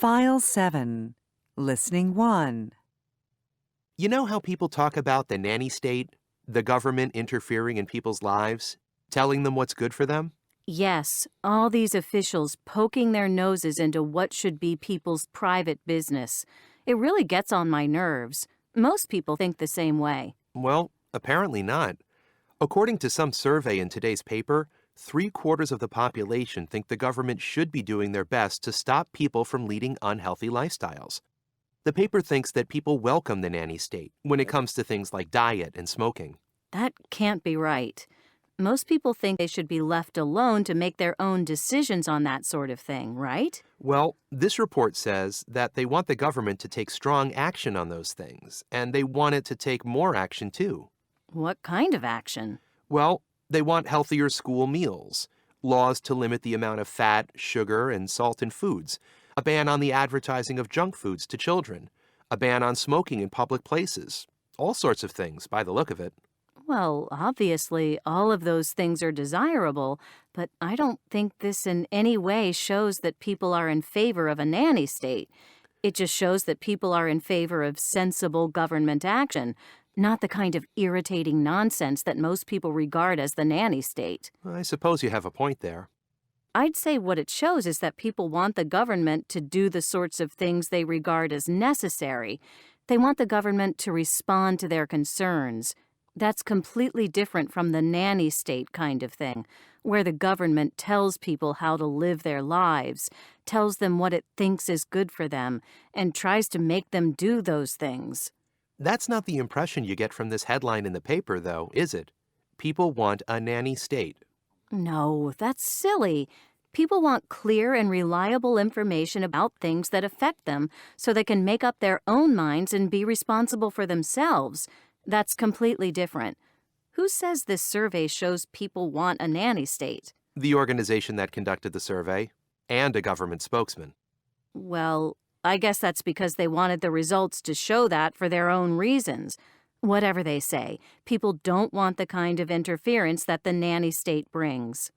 File 7. Listening 1. You know how people talk about the nanny state, the government interfering in people's lives, telling them what's good for them? Yes, all these officials poking their noses into what should be people's private business. It really gets on my nerves. Most people think the same way. Well, apparently not. According to some survey in today's paper, 3/4 of the population think the government should be doing their best to stop people from leading unhealthy lifestyles. The paper thinks that people welcome the nanny state when it comes to things like diet and smoking. That can't be right. Most people think they should be left alone to make their own decisions on that sort of thing, right? Well, this report says that they want the government to take strong action on those things, and they want it to take more action too. What kind of action? Well, they want healthier school meals, laws to limit the amount of fat, sugar, and salt in foods, a ban on the advertising of junk foods to children, a ban on smoking in public places, all sorts of things by the look of it. Well, obviously, all of those things are desirable, but I don't think this in any way shows that people are in favor of a nanny state. It just shows that people are in favor of sensible government action, not the kind of irritating nonsense that most people regard as the nanny state. I suppose you have a point there. I'd say what it shows is that people want the government to do the sorts of things they regard as necessary. They want the government to respond to their concerns. That's completely different from the nanny state kind of thing, where the government tells people how to live their lives, tells them what it thinks is good for them, and tries to make them do those things. That's not the impression you get from this headline in the paper, though, is it? People want a nanny state. No, that's silly. People want clear and reliable information about things that affect them so they can make up their own minds and be responsible for themselves. That's completely different. Who says this survey shows people want a nanny state? The organization that conducted the survey, and a government spokesman. Well, I guess that's because they wanted the results to show that for their own reasons. Whatever they say, people don't want the kind of interference that the nanny state brings.